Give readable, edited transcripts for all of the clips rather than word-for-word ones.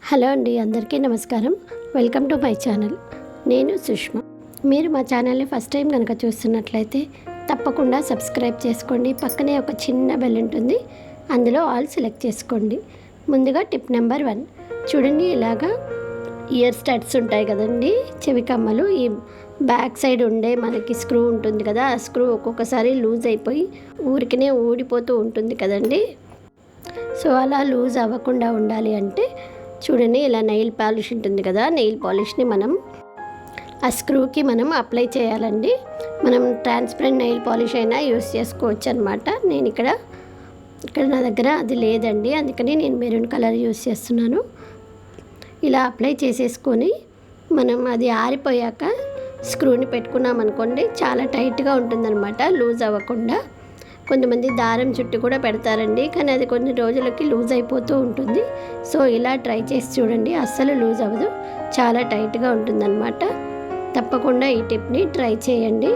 Hello అండి, అందరికీ నమస్కారం. Welcome to my channel. నేను సుష్మా. మీరు మా ఛానల్ని ఫస్ట్ టైం కనుక చూస్తున్నట్లయితే తప్పకుండా సబ్స్క్రైబ్ చేసుకోండి. పక్కనే ఒక చిన్న బెల్ ఉంటుంది, అందులో ఆల్ సెలెక్ట్ చేసుకోండి. ముందుగా టిప్ నెంబర్ 1 చూడండి. ఇలాగా ఇయర్ స్టడ్స్ ఉంటాయి కదండి, చెవి కమ్మలు. ఈ బ్యాక్ సైడ్ ఉండే మనకి స్క్రూ ఉంటుంది కదా, ఆ స్క్రూ ఒక్కొక్కసారి లూజ్ అయిపోయి ఊరికనే ఊడిపోతూ ఉంటుంది కదండి. సో అలా లూజ్ అవ్వకుండా ఉండాలి అంటే చూడండి, ఇలా నెయిల్ పాలిష్ ఉంటుంది కదా, నెయిల్ పాలిష్ని మనం ఆ స్క్రూకి మనం అప్లై చేయాలండి. మనం ట్రాన్స్పరెంట్ నెయిల్ పాలిష్ అయినా యూస్ చేసుకోవచ్చు అనమాట. నేను ఇక్కడ నా దగ్గర అది లేదండి, అందుకని నేను మెరూన్ కలర్ యూస్ చేస్తున్నాను. ఇలా అప్లై చేసేసుకొని మనం అది ఆరిపోయాక స్క్రూని పెట్టుకున్నాం అనుకోండి, చాలా టైట్గా ఉంటుందన్నమాట, లూజ్ అవ్వకుండా. కొంతమంది దారం చుట్టూ కూడా పెడతారండి, కానీ అది కొన్ని రోజులకి లూజ్ అయిపోతూ ఉంటుంది. సో ఇలా ట్రై చేసి చూడండి, అస్సలు లూజ్ అవ్వదు, చాలా టైట్గా ఉంటుందన్నమాట. తప్పకుండా ఈ టిప్ని ట్రై చేయండి.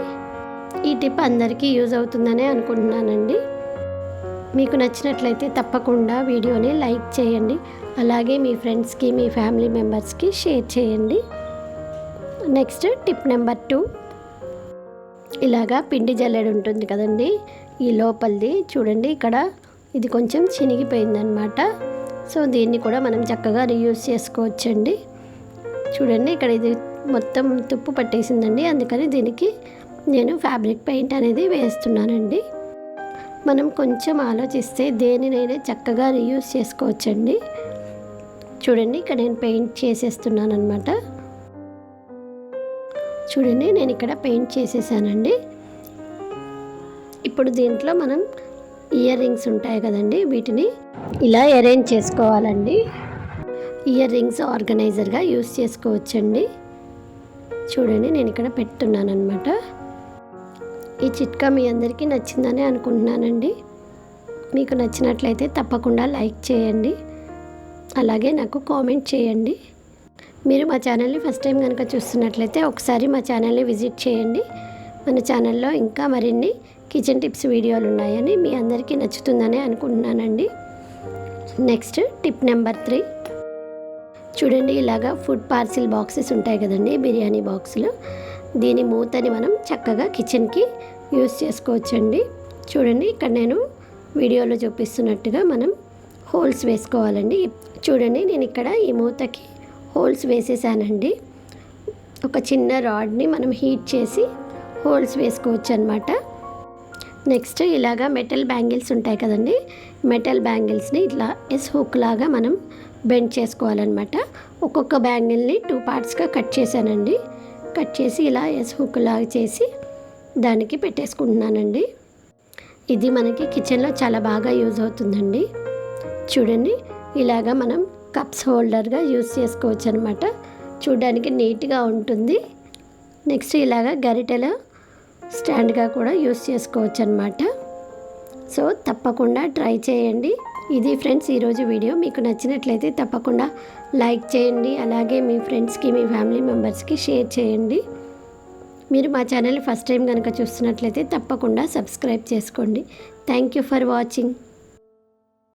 ఈ టిప్ అందరికీ యూజ్ అవుతుందనే అనుకుంటున్నానండి. మీకు నచ్చినట్లయితే తప్పకుండా వీడియోని లైక్ చేయండి, అలాగే మీ ఫ్రెండ్స్కి, మీ ఫ్యామిలీ మెంబర్స్కి షేర్ చేయండి. నెక్స్ట్ టిప్ నెంబర్ 2, ఇలాగా పిండి జల్లెడ ఉంటుంది కదండి, ఈ లోపలిది చూడండి, ఇక్కడ ఇది కొంచెం చినిగిపోయిందనమాట. సో దీన్ని కూడా మనం చక్కగా రీయూజ్ చేసుకోవచ్చండి. చూడండి, ఇక్కడ ఇది మొత్తం తుప్పు పట్టేసిందండి, అందుకని దీనికి నేను ఫ్యాబ్రిక్ పెయింట్ అనేది వేస్తున్నానండి. మనం కొంచెం ఆలోచిస్తే దేనినైనా చక్కగా రీయూజ్ చేసుకోవచ్చండి. చూడండి, ఇక్కడ నేను పెయింట్ చేసేస్తున్నాను అనమాట. చూడండి, నేను ఇక్కడ పెయింట్ చేసేసానండి. ఇప్పుడు దీంట్లో మనం ఇయర్ రింగ్స్ ఉంటాయి కదండి, వీటిని ఇలా అరేంజ్ చేసుకోవాలండి. ఇయర్ రింగ్స్ ఆర్గనైజర్గా యూస్ చేసుకోవచ్చండి. చూడండి, నేను ఇక్కడ పెట్టున్నాను అనమాట. ఈ చిట్కా మీ అందరికీ నచ్చిందని అనుకుంటున్నానండి. మీకు నచ్చినట్లయితే తప్పకుండా లైక్ చేయండి, అలాగే నాకు కామెంట్ చేయండి. మీరు మా ఛానల్ని ఫస్ట్ టైం కనుక చూస్తున్నట్లయితే ఒకసారి మా ఛానల్ని విజిట్ చేయండి. మన ఛానల్లో ఇంకా మరిన్ని కిచెన్ టిప్స్ వీడియోలు ఉన్నాయని, మీ అందరికీ నచ్చుతుందని అనుకుంటున్నానండి. నెక్స్ట్ టిప్ నెంబర్ 3 చూడండి, ఇలాగా ఫుడ్ పార్సిల్ బాక్సెస్ ఉంటాయి కదండి, బిర్యానీ బాక్సులు. దీని మూతని మనం చక్కగా కిచెన్కి యూస్ చేసుకోవచ్చండి. చూడండి, ఇక్కడ నేను వీడియోలో చూపిస్తున్నట్టుగా మనం హోల్స్ వేసుకోవాలండి. చూడండి, నేను ఇక్కడ ఈ మూతకి హోల్స్ వేసేసానండి. ఒక చిన్న రాడ్ని మనం హీట్ చేసి హోల్స్ వేసుకోవచ్చు అనమాట. నెక్స్ట్ ఇలాగా మెటల్ బ్యాంగిల్స్ ఉంటాయి కదండి, మెటల్ బ్యాంగిల్స్ని ఇట్లా ఎస్ హుక్ లాగా మనం బెండ్ చేసుకోవాలన్నమాట. ఒక్కొక్క బ్యాంగిల్ని 2 పార్ట్స్గా కట్ చేశానండి. కట్ చేసి ఇలా ఎస్ హుక్ లాగా చేసి దానికి పెట్టేసుకుంటున్నానండి. ఇది మనకి కిచెన్లో చాలా బాగా యూజ్ అవుతుందండి. చూడండి, ఇలాగా మనం కప్స్ హోల్డర్గా యూజ్ చేసుకోవచ్చు అనమాట. చూడడానికి నీట్గా ఉంటుంది. నెక్స్ట్ ఇలాగా గరిటెల స్టాండ్గా కూడా యూస్ చేసుకోవచ్చు అనమాట. సో తప్పకుండా ట్రై చేయండి. ఇది ఫ్రెండ్స్ ఈరోజు వీడియో. మీకు నచ్చినట్లయితే తప్పకుండా లైక్ చేయండి, అలాగే మీ ఫ్రెండ్స్కి, మీ ఫ్యామిలీ మెంబర్స్కి షేర్ చేయండి. మీరు మా ఛానల్ని ఫస్ట్ టైం కనుక చూస్తున్నట్లయితే తప్పకుండా సబ్స్క్రైబ్ చేసుకోండి. Thank you for watching.